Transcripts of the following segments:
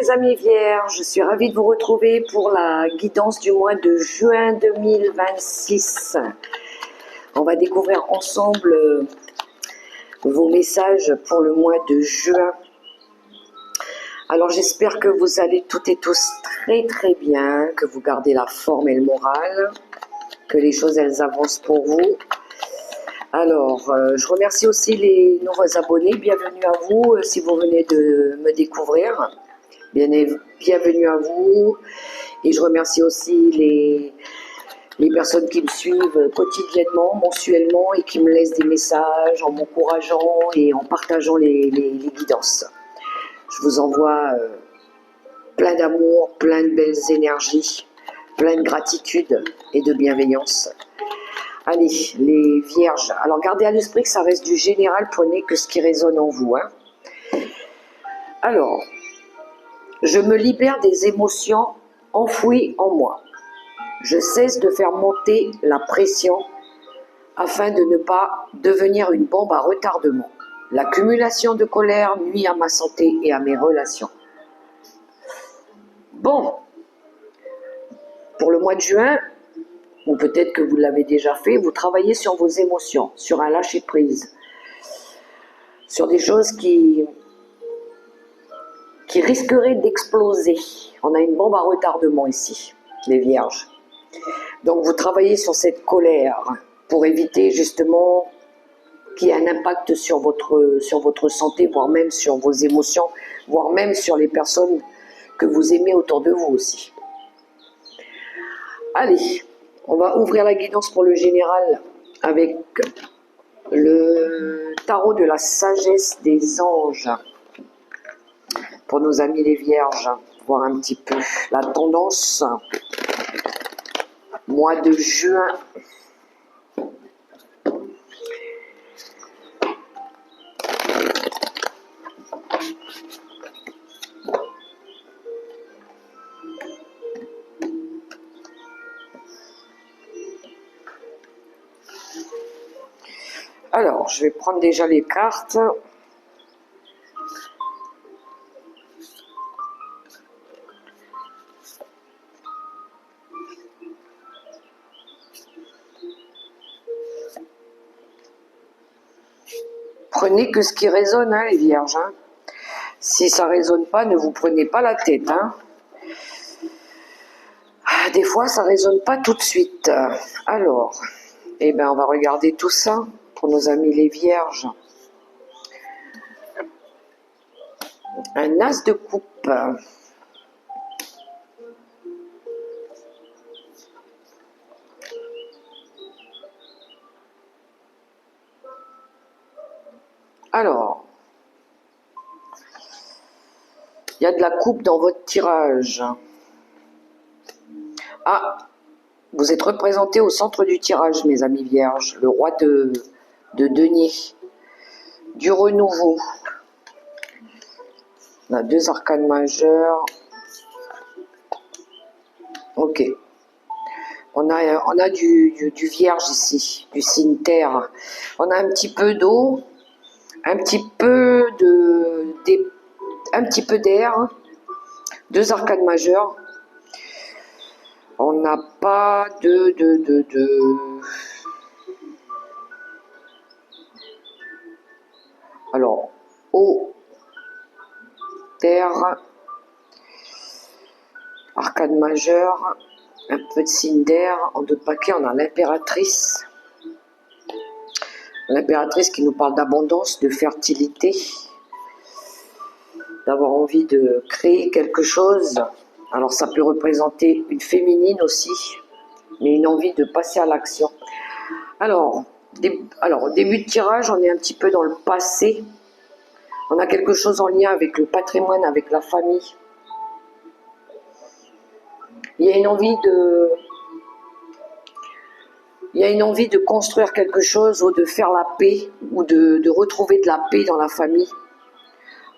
mes amis vierges, je suis ravie de vous retrouver pour la guidance du mois de juin 2026. On va découvrir ensemble vos messages pour le mois de juin. Alors j'espère que vous allez toutes et tous très bien, que vous gardez la forme et le moral, que les choses elles avancent pour vous. Alors, je remercie aussi les nouveaux abonnés, bienvenue à vous si vous venez de me découvrir. Bienvenue à vous, et je remercie aussi les personnes qui me suivent quotidiennement, mensuellement, et qui me laissent des messages en m'encourageant et en partageant les guidances. Je vous envoie plein d'amour, plein de belles énergies, plein de gratitude et de bienveillance. Allez, les vierges, alors gardez à l'esprit que ça reste du général, prenez que ce qui résonne en vous. Alors, je me libère des émotions enfouies en moi. Je cesse de faire monter la pression afin de ne pas devenir une bombe à retardement. L'accumulation de colère nuit à ma santé et à mes relations. Bon, pour le mois de juin, ou peut-être que vous l'avez déjà fait, vous travaillez sur vos émotions, sur un lâcher-prise, sur des choses qui risqueraient d'exploser. On a une bombe à retardement ici, les vierges. Donc vous travaillez sur cette colère pour éviter justement qu'il y ait un impact sur votre santé, voire même sur vos émotions, voire même sur les personnes que vous aimez autour de vous aussi. Allez, on va ouvrir la guidance pour le général avec le tarot de la sagesse des anges. Pour nos amis les vierges, voir un petit peu la tendance. Mois de juin. Alors, je vais prendre déjà les cartes. Prenez que ce qui résonne, les vierges. Si ça ne résonne pas, ne vous prenez pas la tête. Des fois, ça ne résonne pas tout de suite. Alors, on va regarder tout ça pour nos amis les vierges. Un as de coupe. Alors, il y a de la coupe dans votre tirage. Ah, vous êtes représenté au centre du tirage, mes amis vierges. Le roi de denier. Du renouveau. On a 2 arcanes majeures. Ok. On a du vierge ici, du signe terre. On a un petit peu d'eau, un petit peu d'air, 2 arcanes majeures. On n'a pas Alors, eau, terre, arcane majeure, un peu de signe d'air. En d'autres paquets, on a l'impératrice. L'impératrice qui nous parle d'abondance, de fertilité, d'avoir envie de créer quelque chose. Alors ça peut représenter une féminine aussi, mais une envie de passer à l'action. Alors, au début de tirage, on est un petit peu dans le passé. On a quelque chose en lien avec le patrimoine, avec la famille. Il y a une envie de construire quelque chose, ou de faire la paix, ou de retrouver de la paix dans la famille.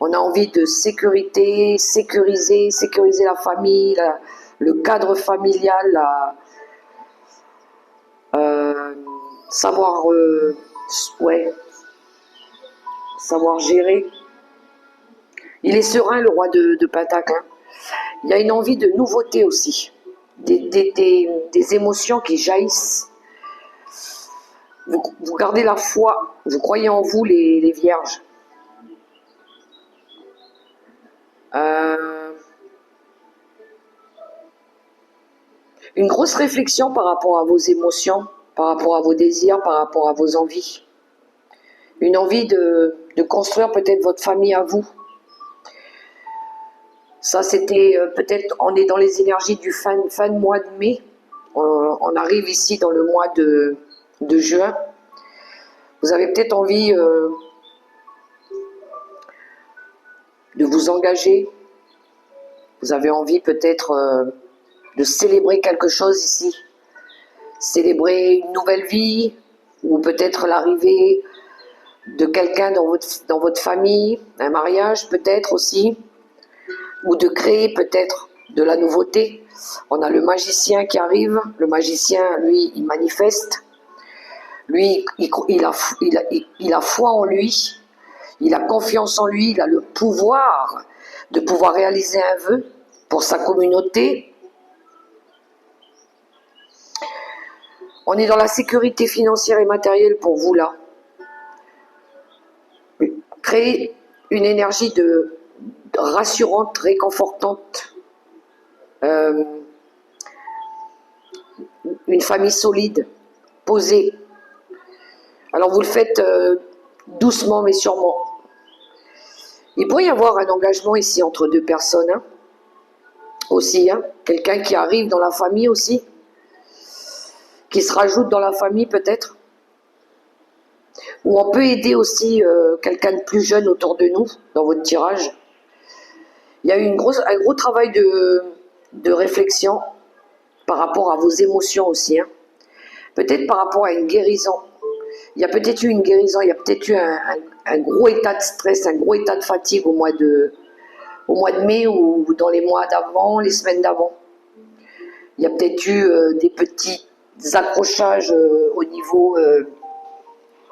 On a envie de sécuriser la famille, le cadre familial, savoir gérer. Il est serein, le roi de Pentacle. Il y a une envie de nouveauté aussi, des émotions qui jaillissent. Vous gardez la foi, vous croyez en vous les vierges. Une grosse réflexion par rapport à vos émotions, par rapport à vos désirs, par rapport à vos envies. Une envie de construire peut-être votre famille à vous. Ça, c'était peut-être, on est dans les énergies du fin de mois de mai. On arrive ici dans le mois de juin. Vous avez peut-être envie de vous engager. Vous avez envie peut-être de célébrer quelque chose ici. Célébrer une nouvelle vie, ou peut-être l'arrivée de quelqu'un dans votre famille, un mariage peut-être aussi, ou de créer peut-être de la nouveauté. On a le magicien qui arrive. Le magicien, lui, il manifeste. Lui, il a foi en lui, il a confiance en lui, il a le pouvoir de pouvoir réaliser un vœu pour sa communauté. On est dans la sécurité financière et matérielle pour vous là. Créer une énergie rassurante, réconfortante. Une famille solide, posée. Alors vous le faites doucement mais sûrement. Il pourrait y avoir un engagement ici entre deux personnes. Hein, aussi, hein, quelqu'un qui arrive dans la famille aussi. Qui se rajoute dans la famille peut-être. Ou on peut aider aussi quelqu'un de plus jeune autour de nous, dans votre tirage. Il y a eu un gros travail de réflexion par rapport à vos émotions aussi. Hein. Peut-être par rapport à une guérison. Il y a peut-être eu une guérison, il y a peut-être eu un gros état de stress, un gros état de fatigue au mois de mai ou dans les mois d'avant, les semaines d'avant. Il y a peut-être eu des petits accrochages au niveau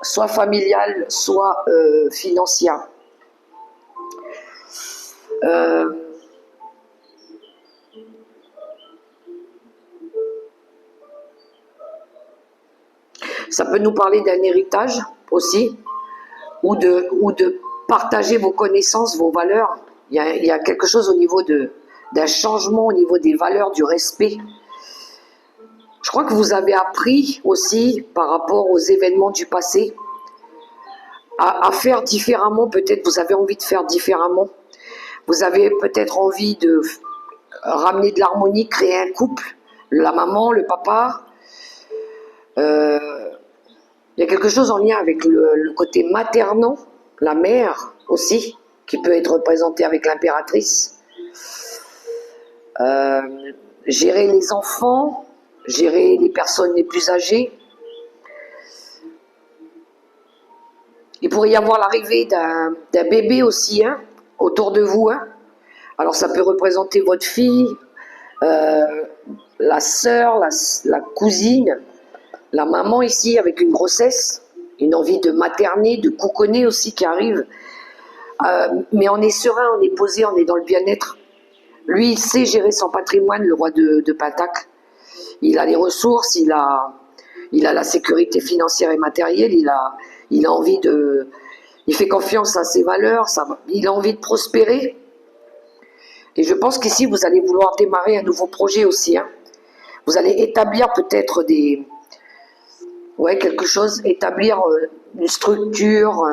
soit familial, soit financier. Ça peut nous parler d'un héritage aussi, ou de partager vos connaissances, vos valeurs. Il y a quelque chose au niveau d'un changement, au niveau des valeurs, du respect. Je crois que vous avez appris aussi, par rapport aux événements du passé, à faire différemment. Peut-être vous avez envie de faire différemment. Vous avez peut-être envie de ramener de l'harmonie, créer un couple, la maman, le papa. Il y a quelque chose en lien avec le côté maternant, la mère aussi, qui peut être représentée avec l'impératrice. Gérer les enfants, gérer les personnes les plus âgées. Il pourrait y avoir l'arrivée d'un bébé aussi, hein, autour de vous. Hein. Alors ça peut représenter votre fille, la sœur, la cousine, la maman ici avec une grossesse, une envie de materner, de couconner aussi qui arrive. Mais on est serein, on est posé, on est dans le bien-être. Lui, il sait gérer son patrimoine, le roi de Pentacle. Il a les ressources, il a la sécurité financière et matérielle, il a envie de... Il fait confiance à ses valeurs, il a envie de prospérer. Et je pense qu'ici, vous allez vouloir démarrer un nouveau projet aussi. Hein. Vous allez établir peut-être quelque chose, établir une structure,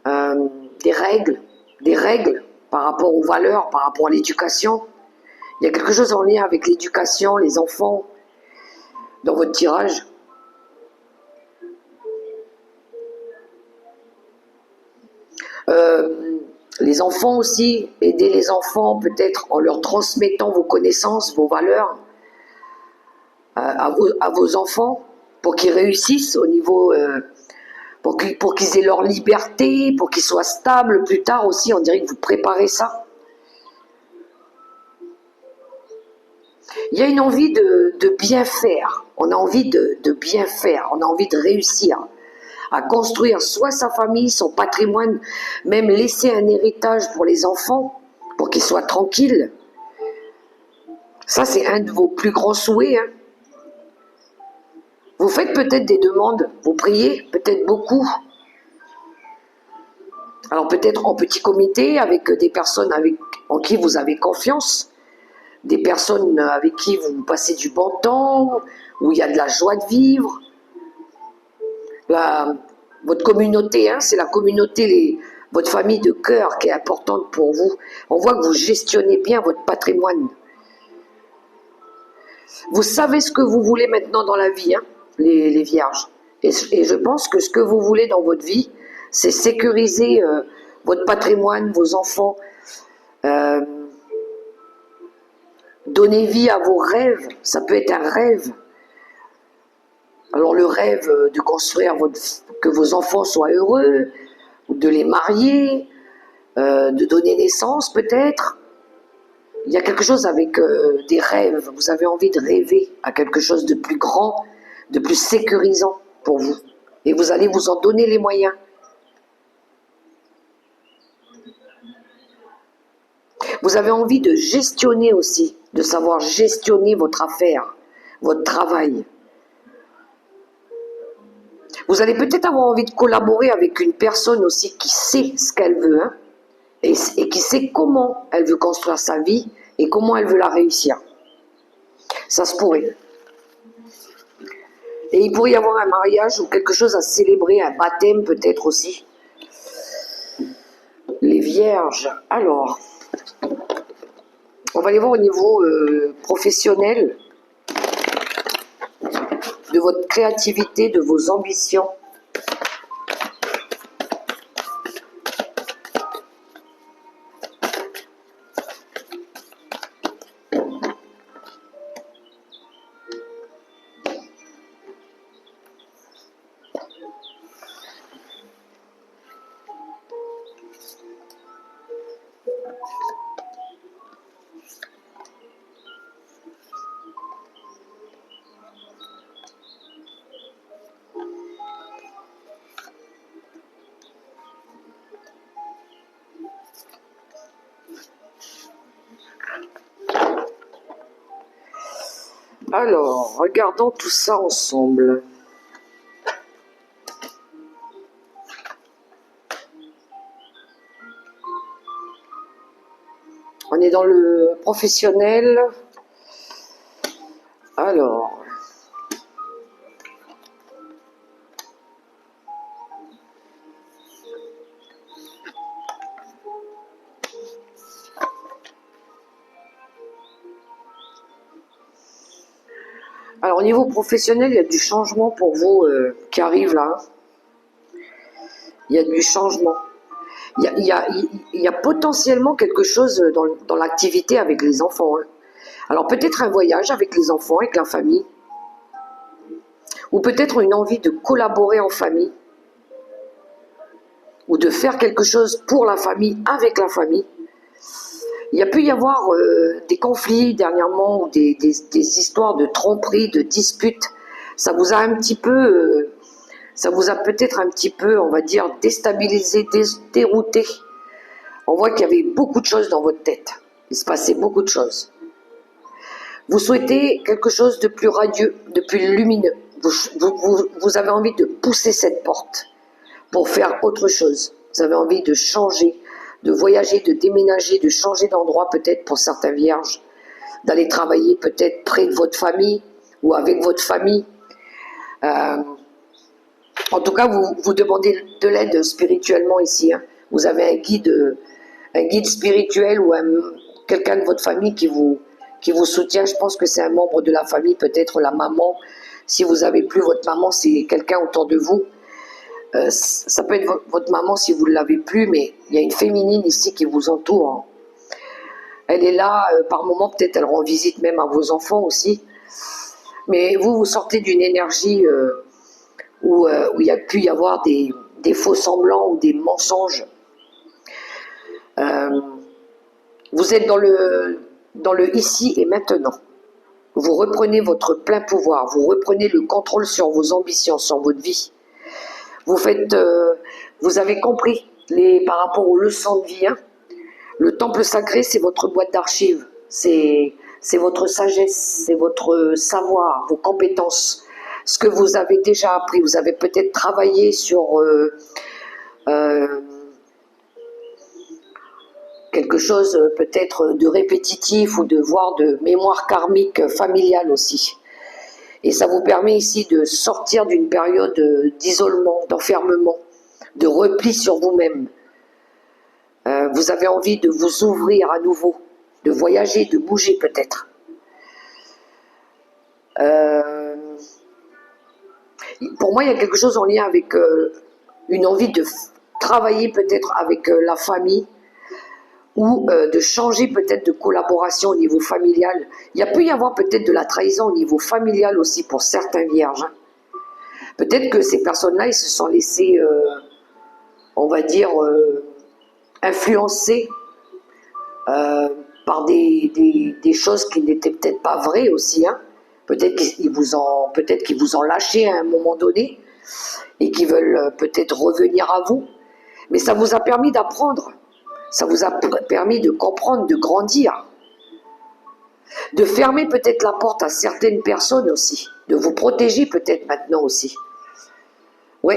des règles par rapport aux valeurs, par rapport à l'éducation. Il y a quelque chose en lien avec l'éducation, les enfants, dans votre tirage. Les enfants aussi, aider les enfants peut-être en leur transmettant vos connaissances, vos valeurs à vos enfants pour qu'ils réussissent au niveau, pour qu'ils aient leur liberté, pour qu'ils soient stables plus tard aussi. On dirait que vous préparez ça. Il y a une envie de bien faire, on a envie de bien faire, on a envie de réussir à construire soit sa famille, son patrimoine, même laisser un héritage pour les enfants, pour qu'il soit tranquille. Ça, c'est un de vos plus grands souhaits. Hein. Vous faites peut-être des demandes, vous priez, peut-être beaucoup. Alors peut-être en petit comité, avec des personnes en qui vous avez confiance, des personnes avec qui vous passez du bon temps, où il y a de la joie de vivre. Votre communauté, hein, c'est la communauté, votre famille de cœur qui est importante pour vous. On voit que vous gestionnez bien votre patrimoine. Vous savez ce que vous voulez maintenant dans la vie, hein, les vierges. Et je pense que ce que vous voulez dans votre vie, c'est sécuriser votre patrimoine, vos enfants, donner vie à vos rêves. Ça peut être un rêve. Alors le rêve de construire, que vos enfants soient heureux, ou de les marier, de donner naissance peut-être. Il y a quelque chose avec des rêves. Vous avez envie de rêver à quelque chose de plus grand, de plus sécurisant pour vous. Et vous allez vous en donner les moyens. Vous avez envie de gestionner aussi, de savoir gestionner votre affaire, votre travail. Vous allez peut-être avoir envie de collaborer avec une personne aussi qui sait ce qu'elle veut, hein, et qui sait comment elle veut construire sa vie et comment elle veut la réussir. Ça se pourrait. Et il pourrait y avoir un mariage ou quelque chose à célébrer, un baptême peut-être aussi. Les vierges, alors, on va aller voir au niveau professionnel, de votre créativité, de vos ambitions. Alors, regardons tout ça ensemble. On est dans le professionnel. Alors, au niveau professionnel, il y a du changement pour vous qui arrive là. Il y a du changement. Il y a potentiellement quelque chose dans l'activité avec les enfants. Hein. Alors peut-être un voyage avec les enfants, avec la famille. Ou peut-être une envie de collaborer en famille. Ou de faire quelque chose pour la famille, avec la famille. Il y a pu y avoir des conflits dernièrement, ou des histoires de tromperie, de disputes. Ça vous a un petit peu, ça vous a peut-être un petit peu, on va dire, déstabilisé, dérouté. On voit qu'il y avait beaucoup de choses dans votre tête. Il se passait beaucoup de choses. Vous souhaitez quelque chose de plus radieux, de plus lumineux. Vous avez envie de pousser cette porte pour faire autre chose. Vous avez envie de changer, de voyager, de déménager, de changer d'endroit peut-être pour certains vierges, d'aller travailler peut-être près de votre famille ou avec votre famille. En tout cas, vous demandez de l'aide spirituellement ici. Hein. Vous avez un guide spirituel ou quelqu'un de votre famille qui vous soutient. Je pense que c'est un membre de la famille, peut-être la maman. Si vous n'avez plus votre maman, c'est quelqu'un autour de vous. Ça peut être votre maman si vous ne l'avez plus, mais il y a une féminine ici qui vous entoure. Hein. Elle est là, par moments, peut-être elle rend visite même à vos enfants aussi. Mais vous sortez d'une énergie où il y a pu y avoir des faux semblants ou des mensonges. Vous êtes dans le ici et maintenant. Vous reprenez votre plein pouvoir, vous reprenez le contrôle sur vos ambitions, sur votre vie. Vous avez compris par rapport aux leçons de vie, hein, Le temple sacré, c'est votre boîte d'archives. C'est votre sagesse, c'est votre savoir, vos compétences. Ce que vous avez déjà appris. Vous avez peut-être travaillé sur quelque chose peut-être de répétitif ou de voire de mémoire karmique familiale aussi. Et ça vous permet ici de sortir d'une période d'isolement, d'enfermement, de repli sur vous-même. Vous avez envie de vous ouvrir à nouveau, de voyager, de bouger peut-être. Pour moi, il y a quelque chose en lien avec une envie de travailler peut-être avec la famille ou de changer peut-être de collaboration au niveau familial. Il peut y avoir peut-être de la trahison au niveau familial aussi pour certains vierges. Peut-être que ces personnes-là, ils se sont laissés, on va dire, influencer par des choses qui n'étaient peut-être pas vraies aussi. Hein. Peut-être qu'ils vous ont lâché à un moment donné et qu'ils veulent peut-être revenir à vous. Mais ça vous a permis d'apprendre. Ça vous a permis de comprendre, de grandir, de fermer peut-être la porte à certaines personnes aussi, de vous protéger peut-être maintenant aussi. Oui,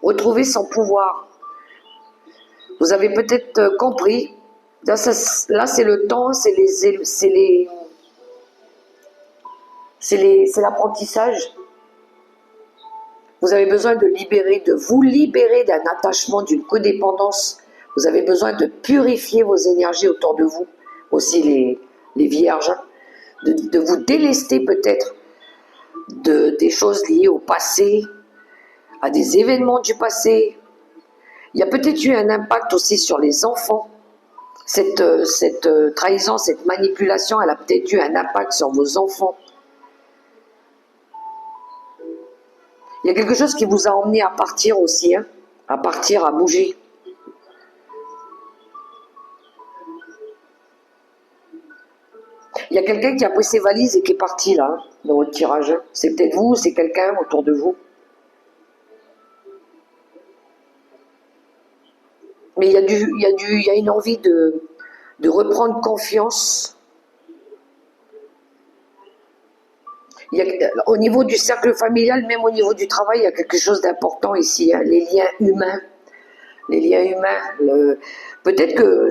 retrouver son pouvoir. Vous avez peut-être compris, là c'est le temps, c'est l'apprentissage. Vous avez besoin de vous libérer d'un attachement, d'une codépendance. Vous avez besoin de purifier vos énergies autour de vous, aussi les vierges, de vous délester peut-être des choses liées au passé, à des événements du passé. Il y a peut-être eu un impact aussi sur les enfants. Cette trahison, cette manipulation, elle a peut-être eu un impact sur vos enfants. Il y a quelque chose qui vous a emmené à partir aussi, hein, à partir, à bouger. Il y a quelqu'un qui a pris ses valises et qui est parti là, hein, dans votre tirage. C'est peut-être vous, c'est quelqu'un autour de vous. Mais il y a une envie de reprendre confiance. Au niveau du cercle familial, même au niveau du travail, il y a quelque chose d'important ici, hein, les liens humains. Les liens humains. Peut-être que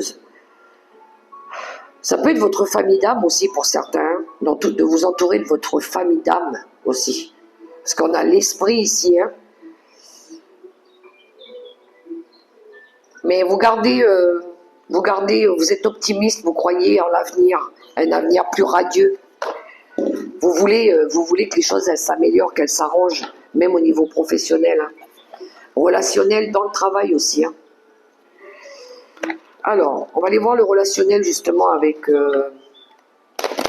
ça peut être votre famille d'âme aussi pour certains, de vous entourer de votre famille d'âme aussi. Parce qu'on a l'esprit ici. Hein. Mais vous êtes optimiste, vous croyez en l'avenir, un avenir plus radieux. Vous voulez que les choses s'améliorent, qu'elles s'arrangent, même au niveau professionnel, hein. Relationnel, dans le travail aussi. Hein. Alors, on va aller voir le relationnel justement avec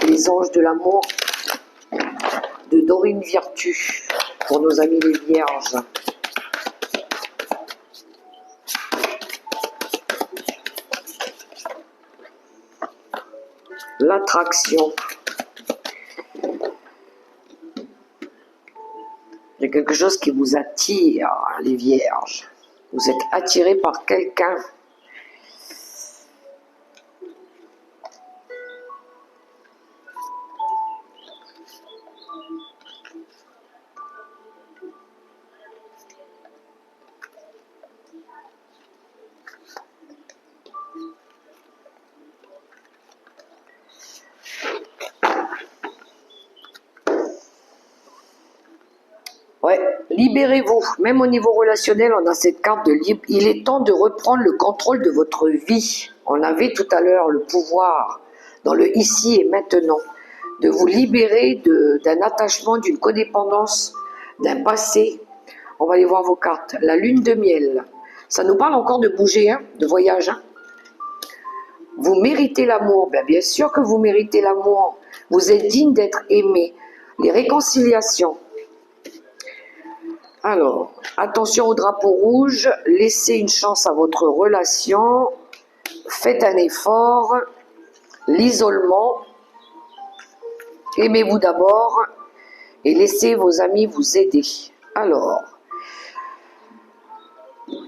les anges de l'amour de Dorine Virtue pour nos amis les vierges. L'attraction. Il y a quelque chose qui vous attire, les vierges. Vous êtes attirés par quelqu'un. Ouais, libérez-vous. Même au niveau relationnel, on a cette carte de libre. Il est temps de reprendre le contrôle de votre vie. On avait tout à l'heure le pouvoir dans le ici et maintenant. De vous libérer d'un attachement, d'une codépendance, d'un passé. On va aller voir vos cartes. La lune de miel. Ça nous parle encore de bouger, hein, de voyage. Hein. Vous méritez l'amour. Bien sûr que vous méritez l'amour. Vous êtes digne d'être aimé. Les réconciliations. Alors, attention au drapeau rouge, laissez une chance à votre relation, faites un effort, l'isolement, aimez-vous d'abord et laissez vos amis vous aider. Alors,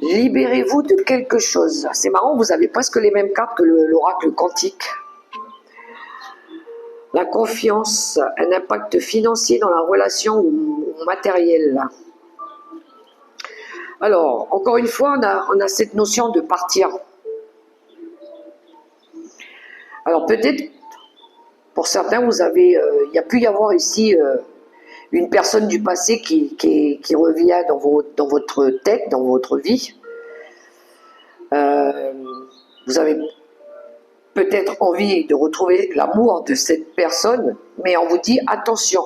Libérez-vous de quelque chose. C'est marrant, vous avez presque les mêmes cartes que l'oracle quantique. La confiance, un impact financier dans la relation ou matérielle. Alors, encore une fois, on a cette notion de partir. Alors peut-être, pour certains, vous avez, il y a pu y avoir ici une personne du passé qui revient dans votre tête, dans votre vie. Vous avez peut-être envie de retrouver l'amour de cette personne, mais on vous dit attention,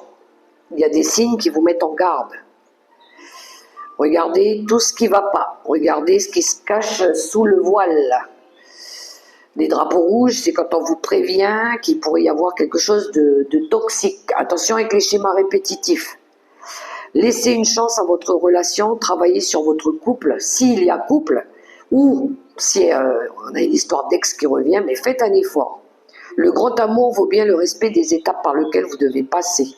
il y a des signes qui vous mettent en garde. Regardez tout ce qui ne va pas, regardez ce qui se cache sous le voile. Les drapeaux rouges, c'est quand on vous prévient qu'il pourrait y avoir quelque chose de toxique. Attention avec les schémas répétitifs. Laissez une chance à votre relation, travaillez sur votre couple, s'il y a couple, ou si on a une histoire d'ex qui revient, mais faites un effort. Le grand amour vaut bien le respect des étapes par lesquelles vous devez passer.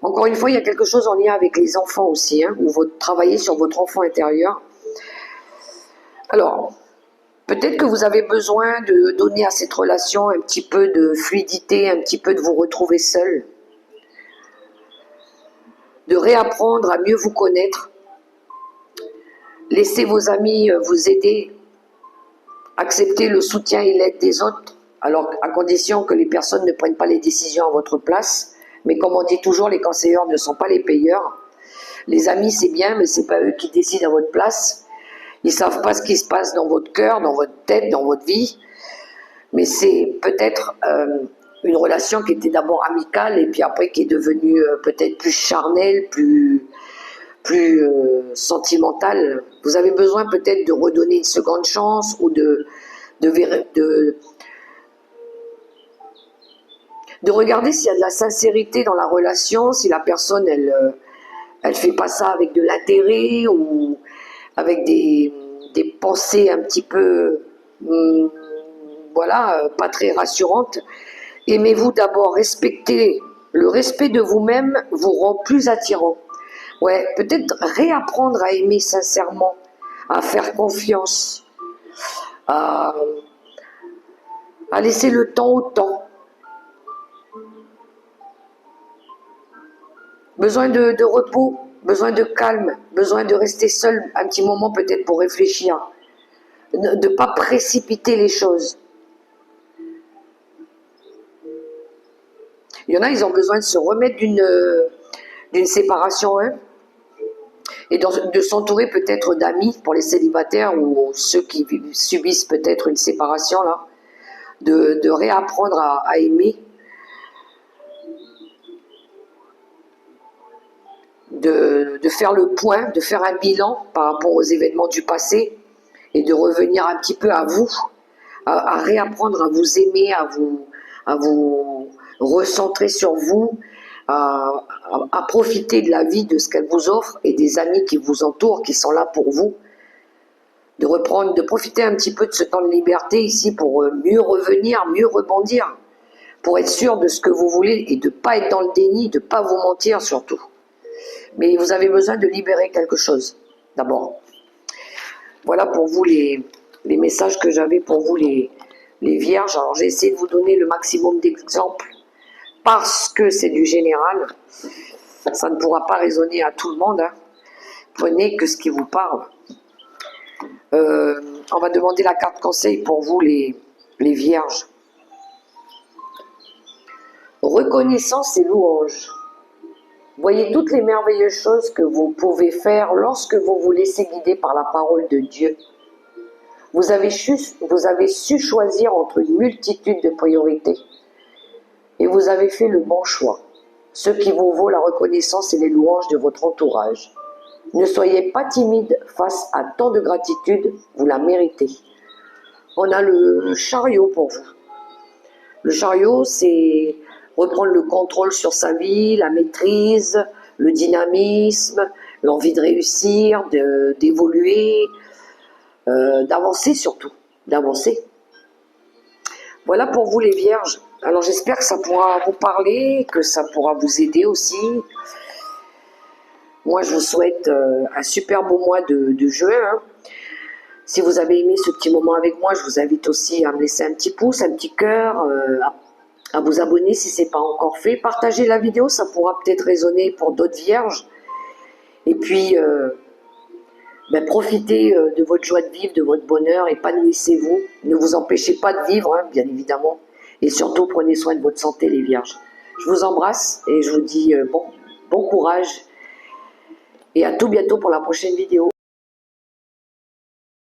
Encore une fois, il y a quelque chose en lien avec les enfants aussi, hein, où vous travaillez sur votre enfant intérieur. Alors, peut-être que vous avez besoin de donner à cette relation un petit peu de fluidité, un petit peu de vous retrouver seul, de réapprendre à mieux vous connaître. Laissez vos amis vous aider, accepter le soutien et l'aide des autres, alors à condition que les personnes ne prennent pas les décisions à votre place. Mais comme on dit toujours, les conseillers ne sont pas les payeurs. Les amis, c'est bien, mais c'est pas eux qui décident à votre place. Ils savent pas ce qui se passe dans votre cœur, dans votre tête, dans votre vie. Mais c'est peut-être une relation qui était d'abord amicale et puis après qui est devenue peut-être plus charnelle, plus sentimentale. Vous avez besoin peut-être de redonner une seconde chance ou de regarder s'il y a de la sincérité dans la relation, si la personne, elle fait pas ça avec de l'intérêt ou avec des pensées un petit peu, voilà, pas très rassurantes. Aimez-vous d'abord, respectez. Le respect de vous-même vous rend plus attirant. Ouais, peut-être réapprendre à aimer sincèrement, à faire confiance, à laisser le temps au temps. Besoin de repos, besoin de calme, besoin de rester seul un petit moment peut-être pour réfléchir, de ne pas précipiter les choses. Il y en a, ils ont besoin de se remettre d'une séparation, hein, et de s'entourer peut-être d'amis pour les célibataires ou ceux qui subissent peut-être une séparation, là, de réapprendre à aimer, de faire le point, de faire un bilan par rapport aux événements du passé et de revenir un petit peu à vous, à réapprendre à vous aimer, à vous recentrer sur vous, à profiter de la vie, de ce qu'elle vous offre et des amis qui vous entourent, qui sont là pour vous, de profiter un petit peu de ce temps de liberté ici pour mieux revenir, mieux rebondir, pour être sûr de ce que vous voulez et de ne pas être dans le déni, de ne pas vous mentir surtout. Mais vous avez besoin de libérer quelque chose, d'abord. Voilà pour vous les messages que j'avais pour vous les vierges. Alors j'ai essayé de vous donner le maximum d'exemples parce que c'est du général. Ça ne pourra pas résonner à tout le monde, hein. Prenez que ce qui vous parle. On va demander la carte conseil pour vous les vierges. Reconnaissance et louange. Voyez toutes les merveilleuses choses que vous pouvez faire lorsque vous vous laissez guider par la parole de Dieu. Vous avez su choisir entre une multitude de priorités et vous avez fait le bon choix, ce qui vous vaut la reconnaissance et les louanges de votre entourage. Ne soyez pas timide face à tant de gratitude, vous la méritez. On a le chariot pour vous. Le chariot, c'est reprendre le contrôle sur sa vie, la maîtrise, le dynamisme, l'envie de réussir, d'évoluer, d'avancer surtout, d'avancer. Voilà pour vous les vierges. Alors j'espère que ça pourra vous parler, que ça pourra vous aider aussi. Moi, je vous souhaite un super beau mois de juin. Hein. Si vous avez aimé ce petit moment avec moi, je vous invite aussi à me laisser un petit pouce, un petit cœur, à vous abonner si ce n'est pas encore fait. Partagez la vidéo, ça pourra peut-être résonner pour d'autres vierges. Et puis, profitez de votre joie de vivre, de votre bonheur, épanouissez-vous. Ne vous empêchez pas de vivre, hein, bien évidemment. Et surtout, prenez soin de votre santé, les vierges. Je vous embrasse et je vous dis bon courage. Et à tout bientôt pour la prochaine vidéo.